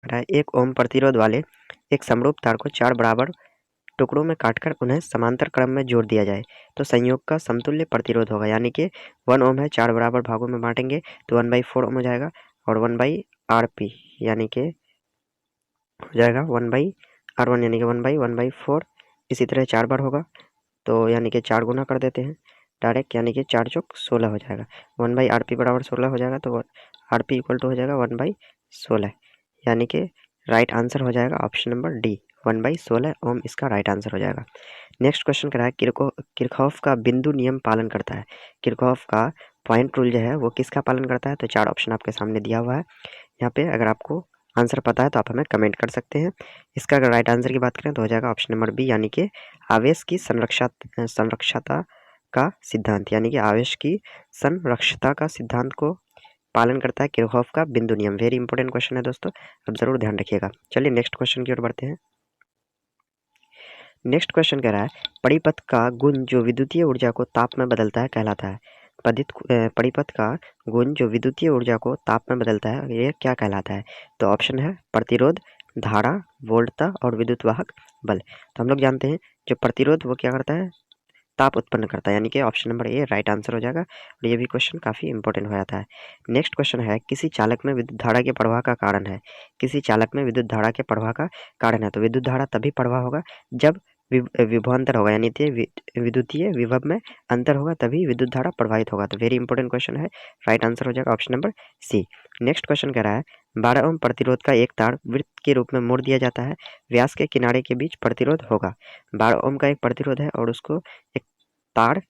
कह रहा है 1 ओम प्रतिरोध वाले एक समरूप तार को 4 बराबर टुकड़ों में काटकर उन्हें समांतर क्रम में जोड़ दिया जाए तो संयोग का समतुल्य प्रतिरोध होगा। यानी कि 1 ओम है, 4 बराबर भागों में बांटेंगे तो 1/4 ओम हो जाएगा और 1/RP यानी कि हो जाएगा 1/R1 यानी कि 1/4। इसी तरह 4 बार होगा तो यानी कि 4 गुना कर देते हैं डायरेक्ट, यानी कि 4 चौक 16 हो जाएगा। 1/RP बराबर 16 हो जाएगा तो RP इक्वल टू हो जाएगा 1/16, यानी कि राइट आंसर हो जाएगा ऑप्शन नंबर डी, 1/16 ओम इसका राइट आंसर हो जाएगा। नेक्स्ट क्वेश्चन कह रहा है किरचॉफ का बिंदु नियम पालन करता है। किरचॉफ का पॉइंट रूल जो है वो किसका पालन करता है? तो 4 ऑप्शन आपके सामने दिया हुआ है। यहाँ पे अगर आपको आंसर पता है तो आप हमें कमेंट कर सकते हैं। इसका अगर राइट आंसर की बात करें तो हो जाएगा ऑप्शन नंबर बी, यानी कि आवेश की संरक्षता का सिद्धांत, यानी कि आवेश की संरक्षता का सिद्धांत को पालन करता है किरचॉफ का बिंदु नियम। वेरी इंपॉर्टेंट क्वेश्चन है दोस्तों, अब जरूर ध्यान रखिएगा। चलिए नेक्स्ट क्वेश्चन की ओर बढ़ते हैं। नेक्स्ट क्वेश्चन कह रहा है परिपथ का गुण जो विद्युतीय ऊर्जा को ताप में बदलता है कहलाता है। परिपथ का गुण जो विद्युतीय ऊर्जा को ताप में बदलता है ये क्या कहलाता है? तो ऑप्शन है प्रतिरोध, धारा, वोल्टता और विद्युत वाहक बल। तो हम लोग जानते हैं जो प्रतिरोध वो क्या करता है? ताप उत्पन्न करता है, यानी कि option number A right answer हो जाएगा और ये भी क्वेश्चन काफ़ी इंपॉर्टेंट हो जाता है। नेक्स्ट क्वेश्चन है किसी चालक में विद्युत धारा के प्रवाह का कारण है। किसी चालक में विद्युत धारा के प्रवाह का कारण है तो विद्युत धारा तभी प्रवाह होगा जब विभवांतर होगा, यानी कि विद्युतीय विभव में अंतर होगा तभी विद्युत धारा प्रवाहित होगा। तो वेरी इंपॉर्टेंट क्वेश्चन है, राइट आंसर हो जाएगा option number C. Next question कह रहा है 12 ओम प्रतिरोध का एक तार वृत्त के रूप में मोड़ दिया जाता है, व्यास के किनारे के बीच प्रतिरोध होगा। 12 ओम का एक प्रतिरोध है और उसको एक तार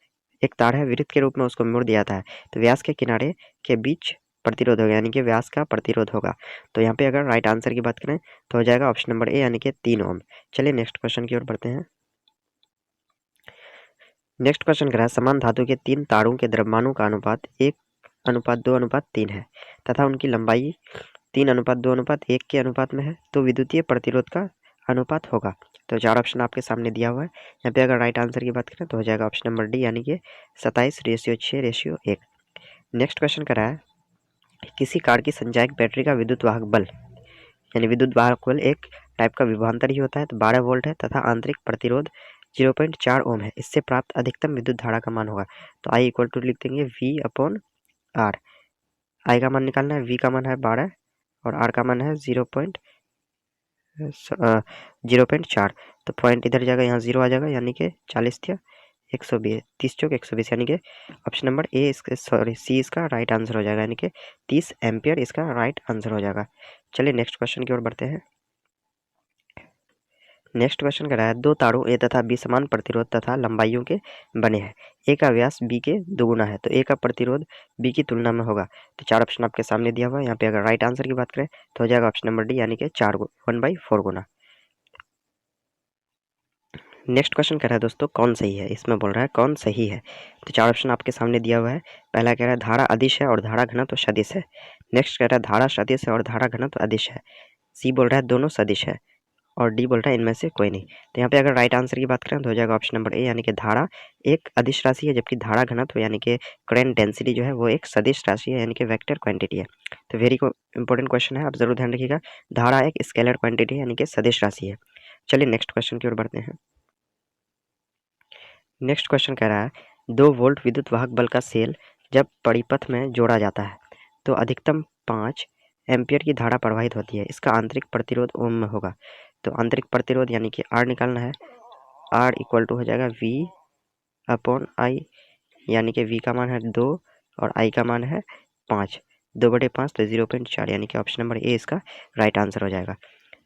है वृत्त के रूप में उसको मोड़ दिया जाता है तो व्यास के किनारे के बीच प्रतिरोध होगा, यानी कि व्यास का प्रतिरोध होगा। तो यहाँ पे अगर राइट आंसर की बात करें तो हो जाएगा ऑप्शन नंबर ए, यानी कि 3 ओम। चलिए नेक्स्ट क्वेश्चन की ओर बढ़ते हैं। नेक्स्ट क्वेश्चन कह रहा है समान धातु के 3 तारों के द्रव्यमानों का अनुपात 1:2:3 है तथा उनकी लंबाई 3:2:1 के अनुपात में है तो विद्युतीय प्रतिरोध का अनुपात होगा। तो 4 ऑप्शन आपके सामने दिया हुआ है। यहाँ पे अगर राइट आंसर की बात करें तो हो जाएगा ऑप्शन नंबर डी, यानी कि 27:6:1। नेक्स्ट क्वेश्चन कर रहा है किसी कार की संचायक बैटरी का विद्युत वाहक बल, यानी विद्युत वाहक बल एक टाइप का विभवांतर ही होता है तो 12 वोल्ट है तथा आंतरिक प्रतिरोध 0.4 ओम है, इससे प्राप्त अधिकतम विद्युत धारा का मान होगा। तो आई इक्वल टू लिख देंगे V/R। आई का मान निकालना है, V का मान है 12 और R का मान है 0.4। तो पॉइंट इधर जाएगा, यहाँ 0 आ जाएगा, यानी कि 40 या 120, 30 चौक 120, यानी कि ऑप्शन नंबर ए सी इसका राइट आंसर हो जाएगा, यानी कि 30 एम्पियर इसका राइट आंसर हो जाएगा। चलिए नेक्स्ट क्वेश्चन की ओर बढ़ते हैं। नेक्स्ट क्वेश्चन कह रहा है 2 तारों ए तथा बी समान प्रतिरोध तथा लंबाइयों के बने हैं, ए का व्यास बी के दोगुना है तो ए का प्रतिरोध बी की तुलना में होगा। तो 4 ऑप्शन आपके सामने दिया हुआ है। यहाँ पे अगर राइट आंसर की बात करें तो हो जाएगा ऑप्शन नंबर डी, यानी कि 1/4 गुना। नेक्स्ट क्वेश्चन कह रहा है दोस्तों कौन सही है, इसमें बोल रहा है कौन सही है। तो 4 ऑप्शन आपके सामने दिया हुआ है। पहला कह रहा है धारा अदिश है और धारा घनत्व सदिश है। नेक्स्ट कह रहा है धारा सदिश है और धारा घनत्व अदिश है। सी बोल रहा है दोनों सदिश है और डी बोल रहा है इनमें से कोई नहीं। तो यहाँ पे अगर राइट आंसर की बात करें तो हो जाएगा ऑप्शन नंबर ए, यानी कि धारा एक अदिश राशि है जबकि धारा घनत्व यानी कि करंट डेंसिटी जो है वो एक सदिश राशि है, यानी कि वेक्टर क्वांटिटी है। तो वेरी इंपॉर्टेंट क्वेश्चन है, आप जरूर ध्यान रखिएगा। धारा एक स्केलर क्वांटिटी है, यानी कि सदिश राशि है। चलिए नेक्स्ट क्वेश्चन की ओर बढ़ते हैं। नेक्स्ट क्वेश्चन कह रहा है 2 वोल्ट विद्युत वाहक बल का सेल जब परिपथ में जोड़ा जाता है तो अधिकतम 5 एम्पियर की धारा प्रवाहित होती है, इसका आंतरिक प्रतिरोध ओम में होगा। तो आंतरिक प्रतिरोध यानी कि R निकालना है, R इक्वल टू हो जाएगा V/I, यानी कि V का मान है 2 और I का मान है 5, 2/5 तो 0.4, यानी कि ऑप्शन नंबर ए इसका राइट आंसर हो जाएगा।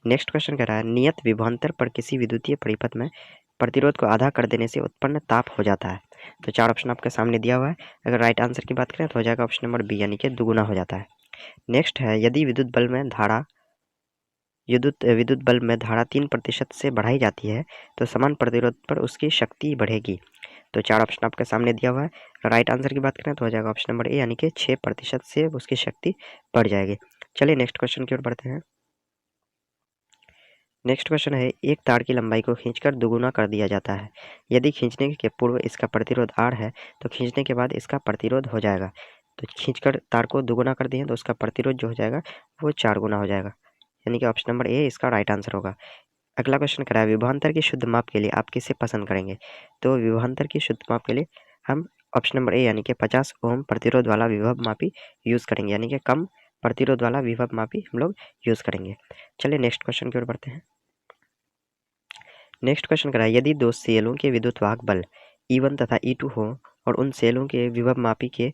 नेक्स्ट क्वेश्चन कह रहा है नियत विभवांतर पर किसी विद्युतीय परिपथ में प्रतिरोध को आधा कर देने से उत्पन्न ताप हो जाता है। तो 4 ऑप्शन आपके सामने दिया हुआ है। अगर राइट आंसर की बात करें तो हो जाएगा ऑप्शन नंबर बी, यानी कि दुगुना हो जाता है। नेक्स्ट है यदि विद्युत बल में धारा 3% से बढ़ाई जाती है तो समान प्रतिरोध पर उसकी शक्ति बढ़ेगी। तो 4 ऑप्शन आपके सामने दिया हुआ है। राइट आंसर की बात करें तो हो जाएगा ऑप्शन नंबर ए, यानी कि 6% से उसकी शक्ति बढ़ जाएगी। चलिए नेक्स्ट क्वेश्चन की ओर बढ़ते हैं। नेक्स्ट क्वेश्चन है एक तार की लंबाई को खींचकर दुगुना कर दिया जाता है, यदि खींचने के पूर्व इसका प्रतिरोध R है तो खींचने के बाद इसका प्रतिरोध हो जाएगा। तो खींचकर तार को दुगुना कर दिए तो उसका प्रतिरोध जो हो जाएगा वो 4 गुना हो जाएगा, यानी कि ऑप्शन नंबर ए इसका राइट आंसर होगा। अगला क्वेश्चन कह रहा है विभवांतर की शुद्ध माप के लिए आप किसे पसंद करेंगे? तो विभवांतर की शुद्ध माप के लिए हम ऑप्शन नंबर ए यानी कि 50 ओम प्रतिरोध वाला विभव मापी यूज करेंगे, यानी कि कम प्रतिरोध वाला विभव मापी हम लोग यूज करेंगे। चलिए नेक्स्ट क्वेश्चन की ओर बढ़ते हैं। नेक्स्ट क्वेश्चन कह रहा है यदि दो सेलों के विद्युत वाहक बल E1 तथा E2 हो और उन सेलों के विभव मापी के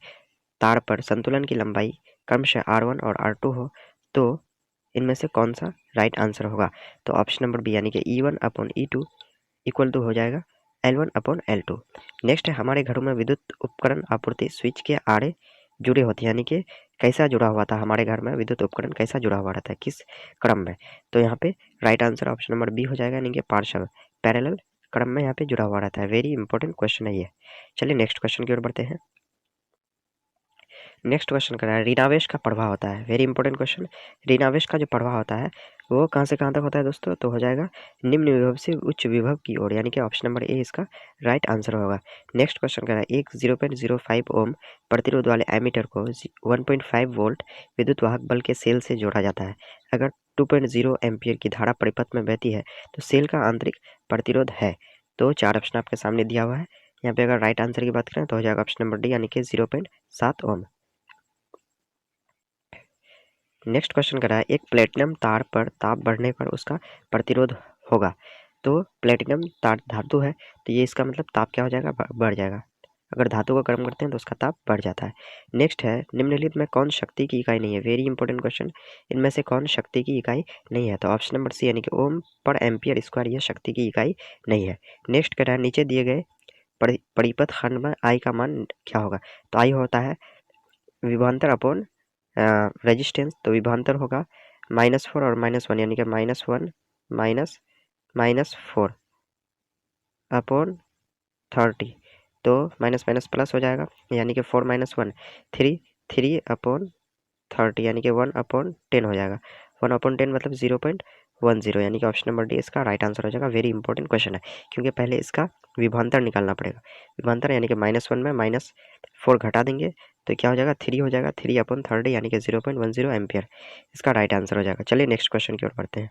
तार पर संतुलन की लंबाई क्रमशः R1 और R2 हो तो इनमें से कौन सा राइट आंसर होगा? तो ऑप्शन नंबर बी यानी कि E1/E2 इक्वल टू हो जाएगा L1/L2। नेक्स्ट है हमारे घरों में विद्युत उपकरण आपूर्ति स्विच के आड़े जुड़े होते हैं, यानी कि कैसा जुड़ा हुआ था हमारे घर में विद्युत उपकरण कैसा जुड़ा हुआ रहता है, किस क्रम में? तो यहाँ पे right answer option number B हो जाएगा, यानी कि पार्शल पैरेलल क्रम में यहाँ पे जुड़ा हुआ रहता है। वेरी इंपॉर्टेंट क्वेश्चन है ये। चलिए नेक्स्ट क्वेश्चन की ओर बढ़ते हैं। नेक्स्ट क्वेश्चन कर रहा है ऋणावेश का प्रभाव होता है। Very important question. ऋणावेश का जो प्रभाव होता है वो कहाँ से कहाँ तक होता है दोस्तों? तो हो जाएगा निम्न विभव से उच्च विभव की ओर, यानी कि ऑप्शन नंबर ए इसका राइट आंसर होगा। नेक्स्ट क्वेश्चन कर रहा है एक 0.05 ओम प्रतिरोध वाले एमीटर को 1.5 वोल्ट विद्युत वाहक बल के सेल से जोड़ा जाता है। अगर 2.0 एम्पियर की धारा परिपथ में बहती है तो सेल का आंतरिक प्रतिरोध है। तो चार ऑप्शन आपके सामने दिया हुआ है। यहाँ पे अगर राइट आंसर की बात करें तो हो जाएगा ऑप्शन नंबर डी यानी कि 0.7 ओम। नेक्स्ट क्वेश्चन कर रहा है एक प्लेटिनम तार पर ताप बढ़ने पर उसका प्रतिरोध होगा। तो प्लेटिनम तार धातु है तो ये इसका मतलब ताप क्या हो जाएगा? बढ़ जाएगा। अगर धातु को गर्म करते हैं तो उसका ताप बढ़ जाता है। नेक्स्ट है निम्नलिखित में कौन शक्ति की इकाई नहीं है? Very important question. इनमें से कौन शक्ति की इकाई नहीं है? तो ऑप्शन नंबर सी यानी कि ओम पर एम्पियर स्क्वायर यह शक्ति की इकाई नहीं है। नेक्स्ट कह रहा है नीचे दिए गए परिपथ खंड में आई का मान क्या होगा? तो आई होता है विभवांतर अपॉन रेजिस्टेंस। तो विभवांतर होगा -4 और -1 यानी कि -1 -4 अपॉन 30। तो माइनस माइनस प्लस हो जाएगा यानी कि 4 - 1 3 अपॉन 30 यानी कि 1/10 हो जाएगा। 1/10 मतलब 0.10 यानी कि ऑप्शन नंबर डी इसका राइट आंसर हो जाएगा। वेरी इंपॉर्टेंट क्वेश्चन है क्योंकि पहले इसका विभवांतर निकालना पड़ेगा। विभवांतर यानी कि -1 में -4 घटा देंगे तो क्या हो जाएगा? 3 हो जाएगा। 3/30 यानी कि 0.10 एम्पियर इसका राइट आंसर हो जाएगा। चलिए नेक्स्ट क्वेश्चन की ओर बढ़ते हैं।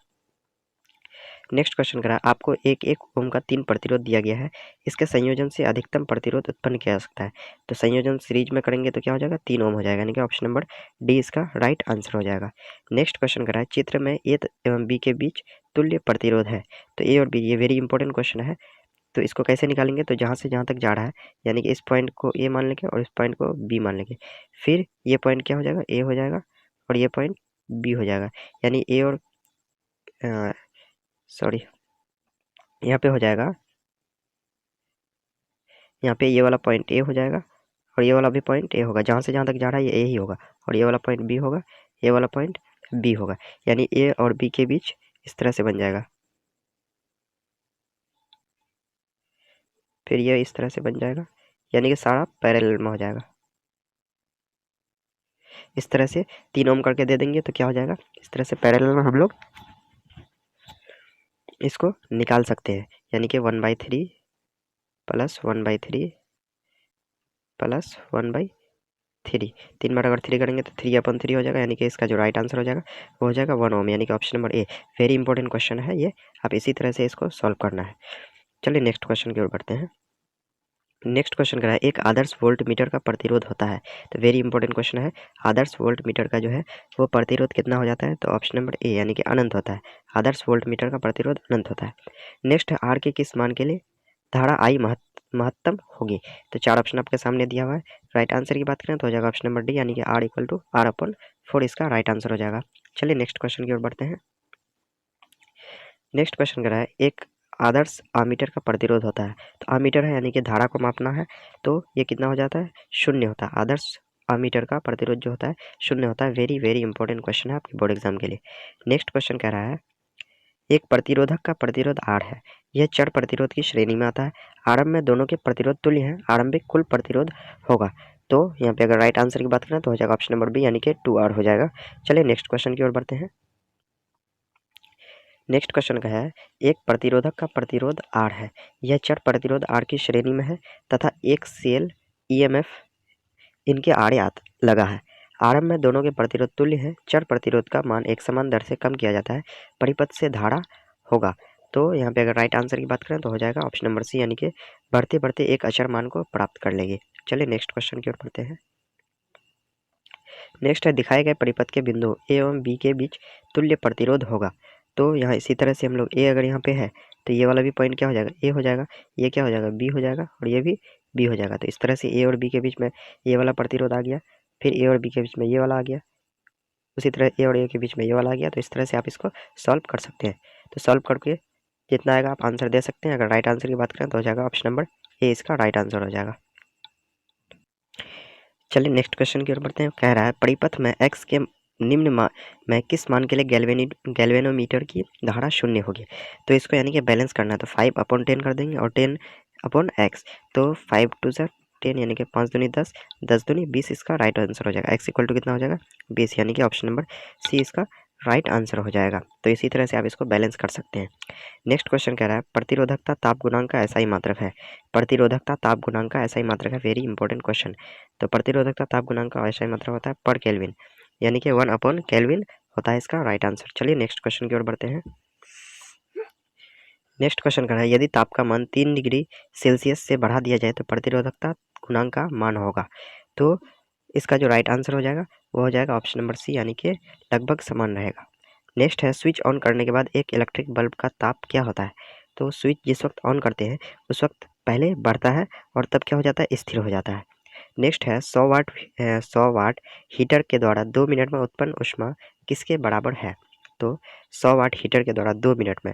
नेक्स्ट क्वेश्चन करा आपको एक ओम का 3 प्रतिरोध दिया गया है। इसके संयोजन से अधिकतम प्रतिरोध उत्पन्न किया जा सकता है। तो संयोजन सीरीज में करेंगे तो क्या हो जाएगा? 3 ओम हो जाएगा, यानी कि ऑप्शन नंबर डी इसका राइट आंसर हो जाएगा। नेक्स्ट क्वेश्चन करा है चित्र में ए एवं बी के बीच तुल्य प्रतिरोध है। तो ए और बी ये वेरी इंपॉर्टेंट क्वेश्चन है। तो इसको कैसे निकालेंगे? तो जहाँ से जहाँ तक जा रहा है यानी कि इस पॉइंट को ए मान लेंगे और इस पॉइंट को बी मान लेंगे। फिर ये पॉइंट क्या हो जाएगा? ए हो जाएगा और ये पॉइंट बी हो जाएगा। यानी ए और सॉरी यहाँ पे हो जाएगा, यहाँ पे ये वाला पॉइंट ए हो जाएगा और ये वाला भी पॉइंट ए होगा। जहाँ से जहाँ तक जा रहा है ये ए ही होगा और ये वाला पॉइंट बी होगा, ये वाला पॉइंट बी होगा। यानी ए और बी के बीच इस तरह से बन जाएगा। फिर ये इस तरह से बन जाएगा, यानी कि सारा पैरेलल में हो जाएगा। इस तरह से 3 ओम करके दे देंगे तो क्या हो जाएगा? इस तरह से पैरेलल में हम लोग इसको निकाल सकते हैं, यानी कि 1/3 प्लस 1/3 प्लस 1/3। 3 बार अगर 3 करेंगे तो 3/3 हो जाएगा, यानी कि इसका जो राइट आंसर हो जाएगा वो हो जाएगा 1 ओम, यानी कि option number A. Very important question है ये, आप इसी तरह से इसको सॉल्व करना है। चलिए नेक्स्ट क्वेश्चन की ओर बढ़ते हैं। नेक्स्ट क्वेश्चन करा है एक आदर्श वोल्ट मीटर का प्रतिरोध होता है। तो वेरी इंपॉर्टेंट क्वेश्चन है, आदर्श वोल्ट मीटर का जो है वो प्रतिरोध कितना हो जाता है? तो ऑप्शन नंबर ए यानी कि अनंत होता है। आदर्श वोल्ट मीटर का प्रतिरोध अनंत होता है। नेक्स्ट है आर के किस मान के लिए धारा आई महत्तम होगी? तो 4 ऑप्शन आपके सामने दिया हुआ है। राइट आंसर की बात करें तो हो जाएगा ऑप्शन नंबर डी यानी कि आर इक्वल टू R/4 इसका राइट आंसर हो जाएगा। चलिए नेक्स्ट क्वेश्चन की ओर बढ़ते हैं। नेक्स्ट क्वेश्चन करा है एक आदर्श आमीटर का प्रतिरोध होता है। तो आमीटर है यानी कि धारा को मापना है, तो ये कितना हो जाता है? 0 होता है। आदर्श आमीटर का प्रतिरोध जो होता है 0 होता है। वेरी वेरी इंपॉर्टेंट क्वेश्चन है आपके बोर्ड एग्जाम के लिए। नेक्स्ट क्वेश्चन कह रहा है एक प्रतिरोधक का प्रतिरोध R है, यह चर प्रतिरोध की श्रेणी में आता है। आरंभ में दोनों के प्रतिरोध तुल्य हैं, आरंभिक कुल प्रतिरोध होगा। तो यहाँ पे अगर राइट आंसर की बात करें तो हो जाएगा ऑप्शन नंबर बी यानी कि 2R हो जाएगा। चलिए नेक्स्ट क्वेश्चन की ओर बढ़ते हैं। नेक्स्ट क्वेश्चन का है एक प्रतिरोधक का प्रतिरोध R है, यह चर प्रतिरोध R की श्रेणी में है तथा एक सेल EMF इनके आड़े लगा है। आरंभ में दोनों के प्रतिरोध तुल्य हैं, चर प्रतिरोध का मान एक समान दर से कम किया जाता है, परिपथ से धारा होगा। तो यहाँ पे अगर राइट आंसर की बात करें तो हो जाएगा ऑप्शन नंबर सी, यानी कि बढ़ते बढ़ते एक अचर मान को प्राप्त कर लेगी। चलिए नेक्स्ट क्वेश्चन की ओर बढ़ते हैं। नेक्स्ट है, दिखाए गए परिपथ के बिंदु ए एवं बी के बीच तुल्य प्रतिरोध होगा। तो यहाँ इसी तरह से हम लोग ए अगर यहाँ पे है तो ये वाला भी पॉइंट क्या हो जाएगा, ए हो जाएगा, ये क्या हो जाएगा, बी हो जाएगा, और ये भी बी हो जाएगा। तो इस तरह से ए और बी के बीच में ये वाला प्रतिरोध आ गया, फिर ए और बी के बीच में ये वाला आ गया, उसी तरह ए और ए के बीच में ये वाला आ गया। तो इस तरह से आप इसको सॉल्व कर सकते हैं। तो सॉल्व करके जितना आएगा आप आंसर दे सकते हैं। अगर राइट आंसर की बात करें तो हो जाएगा ऑप्शन नंबर ए इसका राइट आंसर हो जाएगा। चलिए नेक्स्ट क्वेश्चन की ओर बढ़ते हैं। कह रहा है, परिपथ में x के निम्न में किस मान के लिए गैल्वेनोमीटर की धारा 0 होगी। तो इसको यानी कि बैलेंस करना है, तो 5/10 कर देंगे और 10/x। तो 5 2 ज़ा 10 यानी कि 5 दूनी 10, 10 दूनी 20 इसका राइट आंसर हो जाएगा। x इक्वल टू कितना हो जाएगा, 20, यानी कि ऑप्शन नंबर सी इसका राइट आंसर हो जाएगा। तो इसी तरह से आप इसको बैलेंस कर सकते हैं। नेक्स्ट क्वेश्चन कह रहा है, प्रतिरोधकता ताप गुणांक का ऐसा ही मात्रक है। प्रतिरोधकता ताप गुणांक का ऐसा ही मात्रक है, वेरी इंपॉर्टेंट क्वेश्चन। तो प्रतिरोधकता ताप गुणांक का ऐसा ही मात्रक होता है पर केल्विन, यानी कि 1/केल्विन होता है इसका राइट आंसर। चलिए नेक्स्ट क्वेश्चन की ओर बढ़ते हैं। नेक्स्ट क्वेश्चन कर रहा है, यदि ताप का मान 3 डिग्री सेल्सियस से बढ़ा दिया जाए तो प्रतिरोधकता गुणांक का मान होगा। तो इसका जो राइट आंसर हो जाएगा वो हो जाएगा ऑप्शन नंबर सी, यानी कि लगभग समान रहेगा। नेक्स्ट है, स्विच ऑन करने के बाद एक इलेक्ट्रिक बल्ब का ताप क्या होता है। तो स्विच जिस वक्त ऑन करते हैं उस वक्त पहले बढ़ता है और तब क्या हो जाता है, स्थिर हो जाता है। नेक्स्ट है, 100 वाट हीटर के द्वारा 2 मिनट में उत्पन्न ऊष्मा किसके बराबर है। तो 100 वाट हीटर के द्वारा 2 मिनट में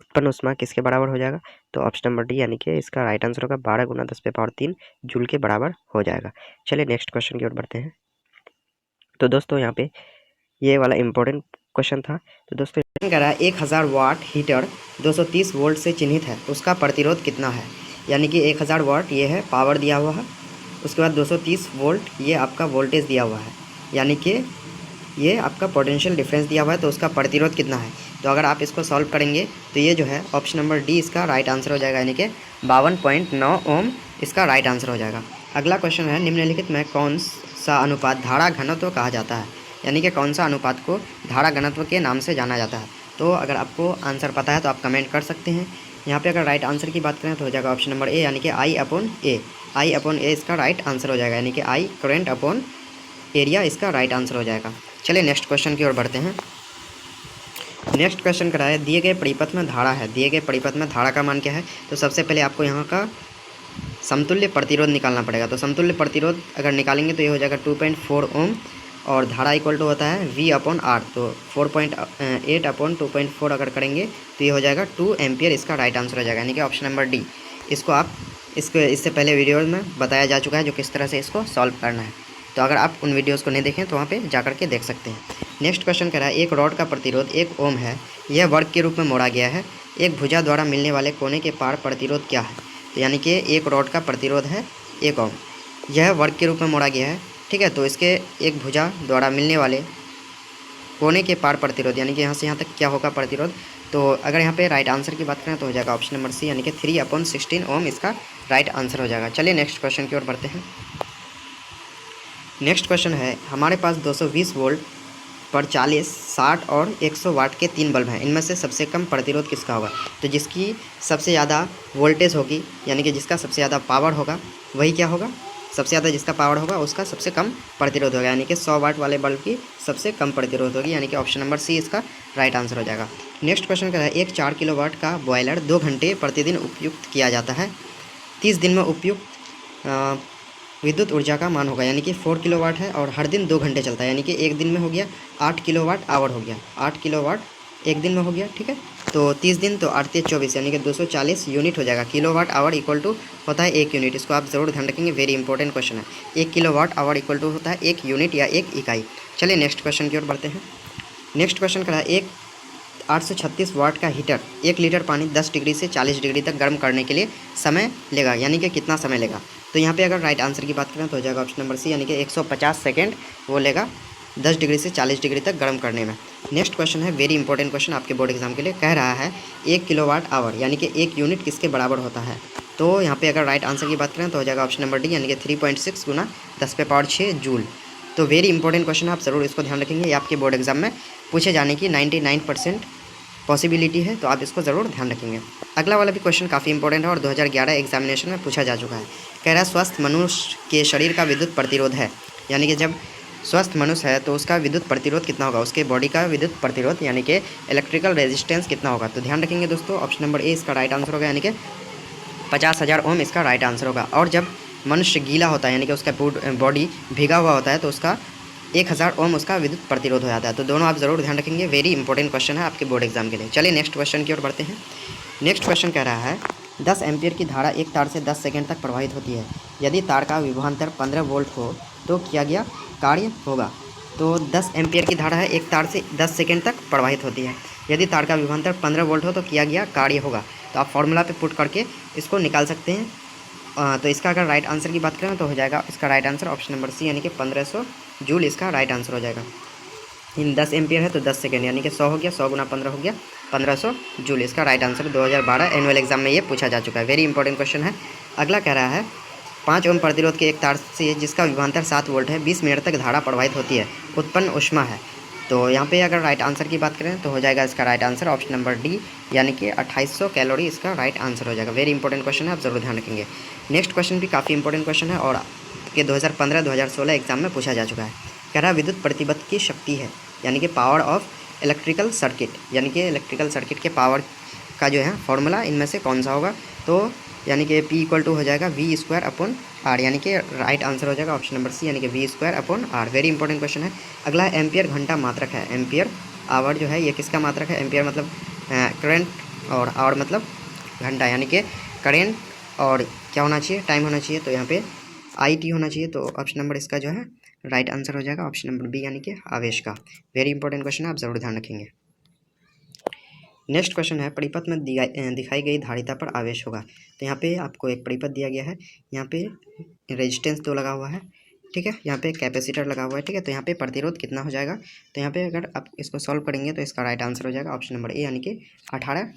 उत्पन्न ऊष्मा किसके बराबर हो जाएगा। तो ऑप्शन नंबर डी, यानी कि इसका राइट आंसर होगा 12 × 10⁻³ जूल के बराबर हो जाएगा। चलिए नेक्स्ट क्वेश्चन की ओर बढ़ते हैं। तो दोस्तों यहाँ पे ये वाला इंपॉर्टेंट क्वेश्चन था। तो दोस्तों कह रहा है, 1000 वाट हीटर 230 वोल्ट से चिन्हित है, उसका प्रतिरोध कितना है। यानी कि 1000 वाट ये है पावर दिया हुआ है, उसके बाद 230 वोल्ट ये आपका वोल्टेज दिया हुआ है, यानी कि ये आपका पोटेंशियल डिफरेंस दिया हुआ है, तो उसका प्रतिरोध कितना है। तो अगर आप इसको सॉल्व करेंगे तो ये जो है ऑप्शन नंबर डी इसका राइट आंसर हो जाएगा, यानी कि 52.9 ओम इसका राइट आंसर हो जाएगा। अगला क्वेश्चन है, निम्नलिखित में कौन सा अनुपात धारा घनत्व कहा जाता है। यानी कि कौन सा अनुपात को धारा घनत्व के नाम से जाना जाता है। तो अगर आपको आंसर पता है तो आप कमेंट कर सकते हैं। यहाँ पे अगर राइट आंसर की बात करें तो हो जाएगा ऑप्शन नंबर ए, यानी कि I/A। I/A इसका राइट आंसर हो जाएगा, यानी कि I करंट अपॉन एरिया इसका राइट आंसर हो जाएगा। चलिए नेक्स्ट क्वेश्चन की ओर बढ़ते हैं। नेक्स्ट क्वेश्चन करा है, दिए गए परिपथ में धारा है, दिए गए परिपथ में धारा का मान क्या है। तो सबसे पहले आपको यहाँ का समतुल्य प्रतिरोध निकालना पड़ेगा। तो समतुल्य प्रतिरोध अगर निकालेंगे तो ये हो जाएगा 2.4 ओम, और धारा इक्वल टू होता है V/R। तो 4.8/2.4 अगर करेंगे तो ये हो जाएगा 2 एम्पियर इसका राइट आंसर हो जाएगा, यानी कि ऑप्शन नंबर डी। इससे पहले वीडियो में बताया जा चुका है जो किस तरह से इसको सॉल्व करना है। तो अगर आप उन वीडियोस को नहीं देखें तो वहाँ पे जा कर के देख सकते हैं। नेक्स्ट क्वेश्चन कह रहा है, एक रॉड का प्रतिरोध 1 ओम है, यह वर्ग के रूप में मोड़ा गया है, एक भुजा द्वारा मिलने वाले कोने के पार प्रतिरोध क्या है। तो यानी कि एक रॉड का प्रतिरोध है 1 ओम, यह वर्ग के रूप में मोड़ा गया है, ठीक है। तो इसके एक भुजा द्वारा मिलने वाले कोने के पार प्रतिरोध, यानी कि यहाँ से यहाँ तक क्या होगा प्रतिरोध। तो अगर यहाँ पे राइट आंसर की बात करें तो हो जाएगा ऑप्शन नंबर सी, यानी कि 3/16 ओम इसका राइट आंसर हो जाएगा। चलिए नेक्स्ट क्वेश्चन की ओर बढ़ते हैं। नेक्स्ट क्वेश्चन है, हमारे पास 220 वोल्ट पर 40, 60 और 100 वाट के 3 बल्ब हैं, इनमें से सबसे कम प्रतिरोध किसका होगा। तो जिसकी सबसे ज़्यादा वोल्टेज होगी, यानी कि जिसका सबसे ज़्यादा पावर होगा वही क्या होगा, सबसे ज़्यादा जिसका पावर होगा उसका सबसे कम प्रतिरोध होगा, यानी कि 100 वाट वाले बल्ब की सबसे कम प्रतिरोध होगी, यानी कि ऑप्शन नंबर सी इसका राइट आंसर हो जाएगा। नेक्स्ट क्वेश्चन का है, एक 4 किलोवाट का बॉयलर 2 घंटे प्रतिदिन उपयुक्त किया जाता है, 30 दिन में उपयुक्त विद्युत ऊर्जा का मान होगा, यानी कि 4 किलोवाट है और हर दिन 2 घंटे चलता है, यानी कि एक दिन में हो गया 8 किलोवाट आवर हो गया, 8 किलोवाट एक दिन में हो गया, ठीक है। तो 30 दिन तो 8 × 24 यानी कि 240 यूनिट हो जाएगा। किलोवाट आवर इक्वल टू होता है 1 यूनिट, इसको आप ज़रूर ध्यान रखेंगे, वेरी इंपॉर्टेंट क्वेश्चन है। 1 किलोवाट आवर इक्वल टू होता है 1 यूनिट या 1 इकाई। चलिए नेक्स्ट क्वेश्चन की ओर बढ़ते हैं। नेक्स्ट क्वेश्चन का है, एक 836 वाट का हीटर 1 लीटर पानी 10 डिग्री से 40 डिग्री तक गर्म करने के लिए समय लेगा, यानी कि कितना समय लेगा। तो यहाँ पे अगर राइट आंसर की बात करें तो हो जाएगा ऑप्शन नंबर सी, यानी कि 150 सेकेंड वो लेगा 10 डिग्री से 40 डिग्री तक गर्म करने में। नेक्स्ट क्वेश्चन है, वेरी इंपॉर्टेंट क्वेश्चन आपके बोर्ड एग्जाम के लिए, कह रहा है 1 किलोवाट आवर यानी कि 1 यूनिट किसके बराबर होता है। तो यहाँ पे अगर राइट आंसर की बात करें तो हो जाएगा ऑप्शन नंबर डी, यानी कि 3.6 × 10⁻6 जूल। तो वेरी इंपॉर्टेंट क्वेश्चन है, आप ज़रूर इसको ध्यान रखेंगे, ये आपके बोर्ड एग्जाम में पूछे जाने की 99% पॉसिबिलिटी है, तो आप इसको ज़रूर ध्यान रखेंगे। अगला वाला भी क्वेश्चन काफ़ी इंपॉर्टेंट है और 2011 एग्जामिनेशन में पूछा जा चुका है। कह रहा है स्वस्थ मनुष्य के शरीर का विद्युत प्रतिरोध है, यानी कि जब स्वस्थ मनुष्य है तो उसका विद्युत प्रतिरोध कितना होगा, उसके बॉडी का विद्युत प्रतिरोध यानी कि इलेक्ट्रिकल रेजिस्टेंस कितना होगा। तो ध्यान रखेंगे दोस्तों, ऑप्शन नंबर ए इसका राइट आंसर होगा, यानी कि 50,000 ओम इसका राइट आंसर होगा। और जब मनुष्य गीला होता है यानी कि उसका बॉडी भीगा हुआ होता है तो उसका 1000 ओम उसका विद्युत प्रतिरोध हो जाता है। तो दोनों आप ज़रूर ध्यान रखेंगे, वेरी इंपॉर्टेंट क्वेश्चन है आपके बोर्ड एग्जाम के लिए। चलिए नेक्स्ट क्वेश्चन की ओर बढ़ते हैं। नेक्स्ट क्वेश्चन कह रहा है 10 एम्पियर की धारा एक तार से 10 सेकंड तक प्रवाहित होती है, यदि तार का विभवांतर 15 वोल्ट हो तो किया गया कार्य होगा। तो 10 एम्पियर की धारा है, एक तार से 10 सेकंड तक प्रवाहित होती है, यदि तार का विभवांतर 15 वोल्ट हो तो किया गया कार्य होगा। तो आप फॉर्मूला पे पुट करके इसको निकाल सकते हैं। तो इसका अगर राइट आंसर की बात करें तो हो जाएगा इसका right answer option number C, यानी कि 1500 जूल इसका राइट आंसर हो जाएगा। इन 10 एम्पियर है तो 10 सेकेंड यानी कि 100 हो गया, 100 गुना 15 हो गया 1500 जूल इसका राइट आंसर 2012 एनुअल एग्जाम में ये पूछा जा चुका है। वेरी इंपॉर्टेंट क्वेश्चन है। अगला कह रहा है 5 ओम प्रतिरोध के एक तार से जिसका विभवांतर 7 वोल्ट है 20 मिनट तक धारा प्रवाहित होती है, उत्पन्न ऊष्मा है। तो यहाँ पे अगर राइट आंसर की बात करें तो हो जाएगा इसका right answer option number D, यानी कि 2800 कैलोरी इसका राइट आंसर हो जाएगा। वेरी इंपॉर्टेंट क्वेश्चन है, आप जरूर ध्यान रखेंगे। नेक्स्ट क्वेश्चन भी काफ़ी इंपॉर्टेंट क्वेश्चन है और के 2015-2016 एग्जाम में पूछा जा चुका है। कह रहा विद्युत प्रतिबद्ध की शक्ति है, यानी कि पावर ऑफ इलेक्ट्रिकल सर्किट, यानी कि इलेक्ट्रिकल सर्किट के पावर का जो है फॉर्मूला इनमें से कौन सा होगा। तो यानी कि P इक्वल टू हो जाएगा V²/R, यानी कि राइट आंसर हो जाएगा ऑप्शन नंबर सी, यानी कि V²/R। वेरी इंपॉर्टेंट क्वेश्चन है। अगला एम्पियर घंटा मात्रक है, एम्पियर आवर जो है ये किसका मात्रक है। एम्पियर मतलब करंट और आवर मतलब घंटा, यानी कि करेंट और क्या होना चाहिए, टाइम होना चाहिए। तो यहाँ पे IT होना चाहिए। तो ऑप्शन नंबर इसका जो है राइट आंसर हो जाएगा ऑप्शन नंबर बी, यानी कि आवेश का। वेरी इंपॉर्टेंट क्वेश्चन है, आप ज़रूर ध्यान रखेंगे। नेक्स्ट क्वेश्चन है परिपथ में दिखाई गई धारिता पर आवेश होगा। तो यहाँ पे आपको एक परिपथ दिया गया है, यहाँ पे रेजिस्टेंस 2 लगा हुआ है, ठीक है, यहाँ पे कैपेसिटर लगा हुआ है, ठीक है। तो यहाँ पे प्रतिरोध कितना हो जाएगा, तो यहाँ पे अगर आप इसको सॉल्व करेंगे तो इसका राइट आंसर हो जाएगा ऑप्शन नंबर ए, यानी कि 18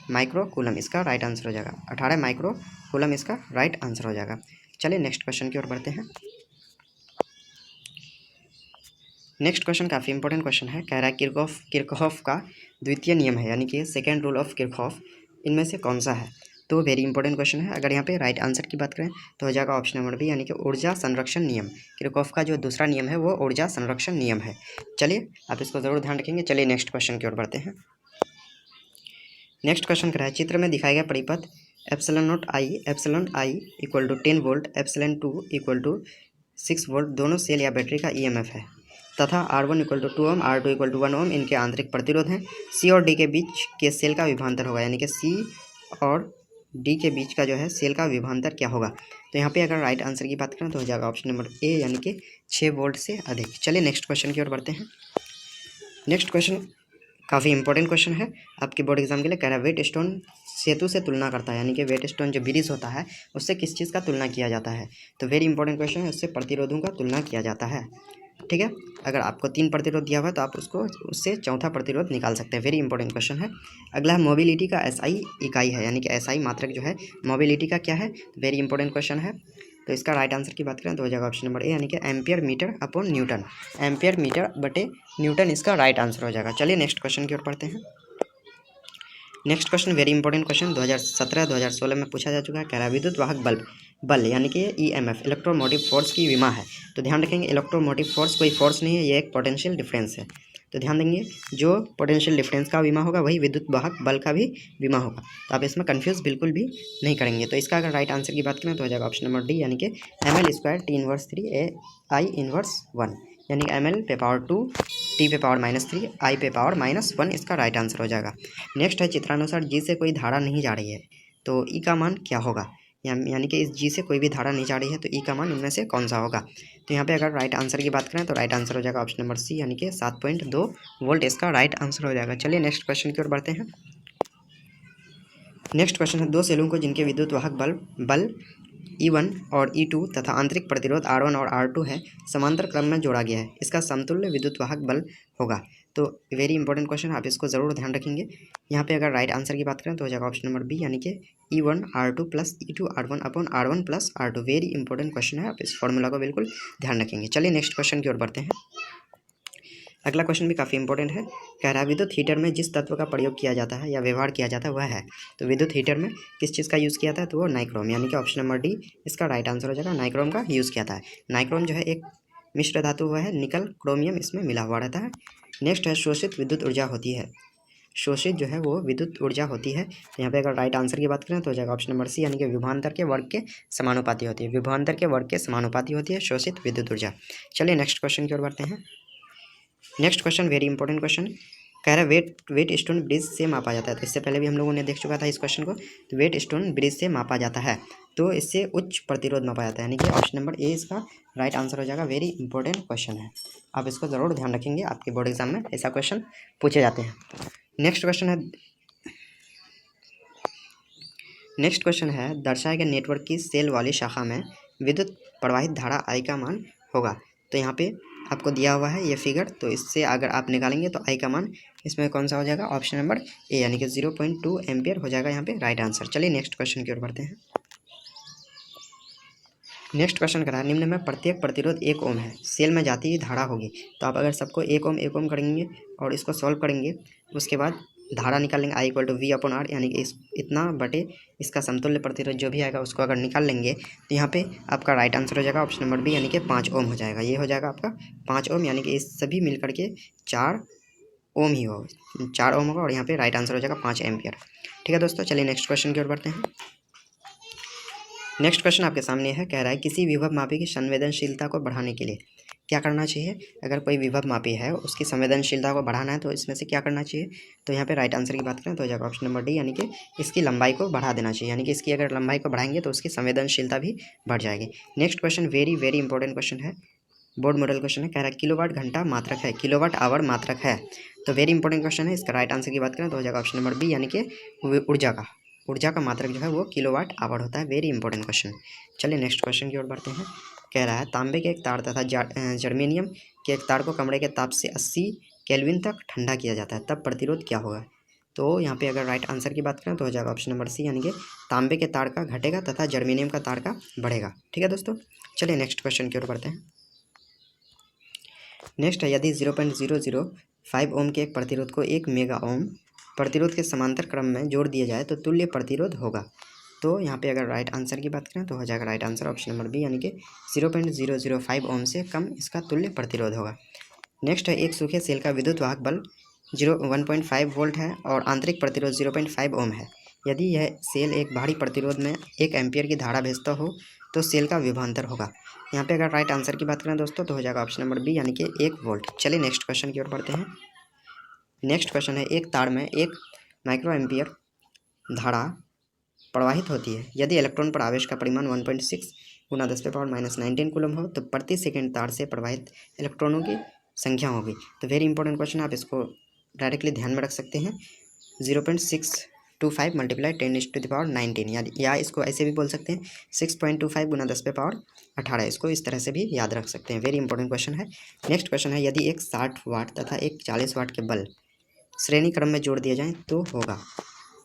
माइक्रो कूलम इसका राइट आंसर हो जाएगा। 18 माइक्रो कूलम इसका राइट आंसर हो जाएगा। चलिए नेक्स्ट क्वेश्चन की ओर बढ़ते हैं। नेक्स्ट क्वेश्चन काफ़ी इंपॉर्टेंट क्वेश्चन है। कह रहा है किरचॉफ का द्वितीय नियम है, यानी कि सेकेंड रूल ऑफ किरचॉफ इनमें से कौन सा है। तो वेरी इंपॉर्टेंट क्वेश्चन है। अगर यहाँ पे राइट आंसर की बात करें तो हो जाएगा ऑप्शन नंबर बी, यानी कि ऊर्जा संरक्षण नियम। किरचॉफ का जो दूसरा नियम है वो ऊर्जा संरक्षण नियम है। चलिए आप इसको ज़रूर ध्यान रखेंगे। चलिए नेक्स्ट क्वेश्चन की ओर बढ़ते हैं। नेक्स्ट क्वेश्चन कह रहा है चित्र में दिखाया गया परिपथ epsilon I equal to 10 volt, epsilon 2 equal to 6 volt दोनों सेल या बैटरी का EMF है, तथा R1 equal to 2 ohm, R2 equal to 1 ohm इनके आंतरिक प्रतिरोध हैं। C और D के बीच के सेल का विभवांतर होगा, यानी कि C और D के बीच का जो है सेल का विभवांतर क्या होगा। तो यहाँ पे अगर राइट आंसर की बात करें तो हो जाएगा ऑप्शन नंबर ए, यानी कि 6 वोल्ट से अधिक। चलिए नेक्स्ट क्वेश्चन की ओर बढ़ते हैं। नेक्स्ट क्वेश्चन काफ़ी इंपॉर्टेंट क्वेश्चन है आपके बोर्ड एग्जाम के लिए। कह रहा है वेट स्टोन सेतु से तुलना करता है, यानी कि वेट स्टोन जो ब्रिज होता है उससे किस चीज़ का तुलना किया जाता है। तो वेरी इंपॉर्टेंट क्वेश्चन है, उससे प्रतिरोधों का तुलना किया जाता है, ठीक है। अगर आपको 3 प्रतिरोध दिया हुआ है तो आप उससे चौथा प्रतिरोध निकाल सकते हैं। वेरी इंपॉर्टेंट क्वेश्चन है। अगला है मोबिलिटी का SI इकाई है, यानी कि SI मात्रक जो है मोबिलिटी का क्या है। वेरी इंपॉर्टेंट क्वेश्चन है। तो इसका राइट आंसर की बात करें तो हो जाएगा ऑप्शन नंबर ए, यानी कि ampere metre upon newton. Ampere metre बटे न्यूटन इसका राइट आंसर हो जाएगा। चलिए नेक्स्ट क्वेश्चन की ओर पढ़ते हैं। Next question very important question 2017-2016 में पूछा जा चुका है। कह रहा है विद्युत वाहक बल यानी कि EMF इलेक्ट्रोमोटिव फोर्स की विमा है। तो ध्यान रखेंगे इलेक्ट्रोमोटिव फोर्स कोई फोर्स नहीं है, ये एक पोटेंशियल डिफरेंस है। तो ध्यान देंगे जो पोटेंशियल डिफरेंस का विमा होगा वही विद्युत वाहक बल का भी विमा होगा। तो आप इसमें कंफ्यूज बिल्कुल भी नहीं करेंगे। तो इसका अगर राइट आंसर की बात करें तो हो जाएगा ऑप्शन नंबर डी, यानी कि ml² T−3 I−1, यानी कि ml पे पावर 2 T पे पावर -3 I पे पावर -1 इसका राइट आंसर हो जाएगा। नेक्स्ट है चित्रानुसार G से कोई धारा नहीं जा रही है तो E का मान क्या होगा, यानी कि इस G से कोई भी धारा नहीं जा रही है तो E का मान इनमें से कौन सा होगा। तो यहाँ पे अगर राइट आंसर की बात करें तो राइट आंसर हो जाएगा ऑप्शन नंबर सी, यानी कि 7.2 वोल्ट इसका राइट आंसर हो जाएगा। चलिए नेक्स्ट क्वेश्चन की ओर बढ़ते हैं। नेक्स्ट क्वेश्चन है दो सेलों को जिनके विद्युत वाहक बल E1 और E2 तथा आंतरिक प्रतिरोध R1 और R2 है समांतर क्रम में जोड़ा गया है, इसका समतुल्य विद्युत वाहक बल होगा। तो वेरी इंपॉर्टेंट क्वेश्चन, आप इसको ज़रूर ध्यान रखेंगे। यहाँ पे अगर राइट आंसर की बात करें तो हो जाएगा ऑप्शन नंबर बी, यानी कि E1 R2 plus E2 R1/R1 plus R2। Very important question है, आप इस फॉर्मूला को बिल्कुल ध्यान रखेंगे। चलिए नेक्स्ट क्वेश्चन की ओर बढ़ते हैं। अगला क्वेश्चन भी काफ़ी इंपॉर्टेंट है। कह रहा है विद्युत हीटर में जिस तत्व का प्रयोग किया जाता है या व्यवहार किया जाता है वह है। तो विद्युत हीटर में किस चीज़ का यूज़ किया जाता है, तो वो नाइक्रोम, यानी कि ऑप्शन नंबर डी इसका राइट आंसर हो जाएगा। नाइक्रोम का यूज़ किया जाता है। नाइक्रोम जो है एक मिश्र धातु हुआ है, निकल क्रोमियम इसमें मिला हुआ रहता है। नेक्स्ट है शोषित विद्युत ऊर्जा होती है। शोषित जो है वो विद्युत ऊर्जा होती है। तो यहाँ पे अगर राइट आंसर की बात करें तो हो जाएगा ऑप्शन नंबर सी, यानी कि विभवांतर के वर्ग के समानुपाती होती है। विभवांतर के वर्ग के समानुपाती होती है शोषित विद्युत ऊर्जा। चलिए नेक्स्ट क्वेश्चन की ओर बढ़ते हैं। Next question very important question कह रहा है वेट स्टोन ब्रिज से मापा जाता है। तो इससे पहले भी हम लोगों ने देख चुका था इस क्वेश्चन को। तो वेट स्टोन ब्रिज से मापा जाता है, तो इससे उच्च प्रतिरोध मापा जाता है, यानी कि ऑप्शन नंबर ए इसका राइट आंसर हो जाएगा। वेरी इंपॉर्टेंट क्वेश्चन है, आप इसको ज़रूर ध्यान रखेंगे, आपके बोर्ड एग्जाम में ऐसा क्वेश्चन पूछे जाते हैं। नेक्स्ट क्वेश्चन है दर्शाए गए नेटवर्क की सेल वाली शाखा में विद्युत प्रवाहित धारा आई का मान होगा। तो यहाँ पे आपको दिया हुआ है ये फिगर, तो इससे अगर आप निकालेंगे तो आई का मान इसमें कौन सा हो जाएगा, ऑप्शन नंबर ए, यानी कि 0.2 एम्पियर हो जाएगा यहाँ पे राइट आंसर। चलिए नेक्स्ट क्वेश्चन की ओर बढ़ते हैं। नेक्स्ट क्वेश्चन करा निम्न में प्रत्येक प्रतिरोध 1 ओम है, सेल में जाती ही धारा होगी। तो आप अगर सबको 1 ओम करेंगे और इसको सॉल्व करेंगे, उसके बाद धारा निकालेंगे I = V/R, यानी कि इस इतना बटे इसका समतुल्य प्रतिरोध जो भी आएगा उसको अगर निकाल लेंगे तो यहाँ पे आपका राइट आंसर हो जाएगा ऑप्शन नंबर बी, यानी कि 5 ओम हो जाएगा। ये हो जाएगा आपका 5 ओम, यानी कि इस सभी मिल करके 4 ओम ही होगा, 4 ओम होगा, और यहाँ पे राइट आंसर हो जाएगा 5 एम्पियर। ठीक है दोस्तों, चलिए नेक्स्ट क्वेश्चन की ओर बढ़ते हैं। नेक्स्ट क्वेश्चन आपके सामने है, कह रहा है किसी विभव मापी की संवेदनशीलता को बढ़ाने के लिए क्या करना चाहिए। अगर कोई विभव मापी है उसकी संवेदनशीलता को बढ़ाना है तो इसमें से क्या करना चाहिए। तो यहाँ पे राइट आंसर की बात करें तो हो जाएगा ऑप्शन नंबर डी, यानी कि इसकी लंबाई को बढ़ा देना चाहिए, यानी कि इसकी अगर लंबाई को बढ़ाएंगे तो उसकी संवेदनशीलता भी बढ़ जाएगी। Next question very very important question है, बोर्ड मॉडल क्वेश्चन है। कह रहा है किलोवाट घंटा मात्रक है, किलोवाट आवर मात्रक है। तो वेरी इंपॉर्टेंट क्वेश्चन है, इसका राइट आंसर की बात करें तो हो जाएगा ऑप्शन नंबर बी, यानी कि ऊर्जा का मात्रक जो है वो किलोवाट आवर होता है। Very important question. चलिए नेक्स्ट क्वेश्चन की ओर बढ़ते हैं। कह रहा है तांबे के एक तार तथा जर्मेनियम के एक तार को कमरे के ताप से 80 केल्विन तक ठंडा किया जाता है, तब प्रतिरोध क्या होगा। तो यहाँ पे अगर राइट आंसर की बात करें तो हो जाएगा ऑप्शन नंबर सी, यानी कि तांबे के तार का घटेगा तथा जर्मेनियम का तार का बढ़ेगा। ठीक है दोस्तों, चलिए नेक्स्ट क्वेश्चन की ओर बढ़ते हैं। नेक्स्ट है यदि 0.005 ओम के एक प्रतिरोध को 1 मेगा ओम प्रतिरोध के समांतर क्रम में जोड़ दिया जाए तो तुल्य प्रतिरोध होगा। तो यहाँ पे अगर राइट आंसर की बात करें तो हो जाएगा right answer option number B, यानी कि 0.005 ओम से कम इसका तुल्य प्रतिरोध होगा। नेक्स्ट है एक सूखे सेल का विद्युत वाहक बल 1.5 वोल्ट है और आंतरिक प्रतिरोध 0.5 ओम है। यदि यह सेल एक बाहरी प्रतिरोध में 1 एम्पियर की धारा भेजता हो तो सेल का विभवांतर होगा। यहाँ पे अगर राइट आंसर की बात करें दोस्तों तो हो जाएगा ऑप्शन नंबर बी, यानी कि 1 वोल्ट। चलिए नेक्स्ट क्वेश्चन की ओर बढ़ते हैं। नेक्स्ट क्वेश्चन है एक तार में 1 माइक्रो एम्पियर धारा प्रवाहित होती है। यदि इलेक्ट्रॉन पर आवेश का परिमाण 1.6 × 10⁻⁻19 कूलम हो तो प्रति सेकंड तार से प्रवाहित इलेक्ट्रॉनों की संख्या होगी। तो वेरी इंपॉर्टेंट क्वेश्चन, आप इसको डायरेक्टली ध्यान में रख सकते हैं। 0.625 × 10⁻19 या इसको ऐसे भी बोल सकते हैं 6.25 × 10⁻18, इसको इस तरह से भी याद रख सकते हैं। वेरी इंपॉर्टेंट क्वेश्चन है। नेक्स्ट क्वेश्चन है यदि एक 60 वाट तथा एक 40 वाट के बल्ब श्रेणी क्रम में जोड़ दिया जाए तो होगा,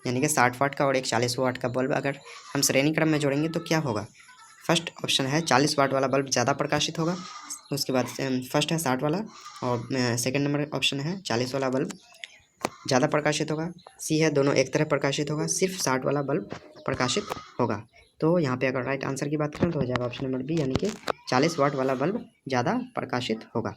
यानी कि 60 वाट का और एक 40 वाट का बल्ब अगर हम श्रेणी क्रम में जोड़ेंगे तो क्या होगा। फर्स्ट ऑप्शन है 40 वाट वाला बल्ब ज़्यादा प्रकाशित होगा, उसके बाद फर्स्ट है 60 वाला और सेकंड नंबर ऑप्शन है 40 वाला बल्ब ज़्यादा प्रकाशित होगा। सी है दोनों एक तरह प्रकाशित होगा, सिर्फ 60 वाला बल्ब प्रकाशित होगा। तो यहाँ पे अगर राइट आंसर की बात करें तो हो जाएगा ऑप्शन नंबर बी, यानी कि 40 वाट वाला बल्ब ज़्यादा प्रकाशित होगा।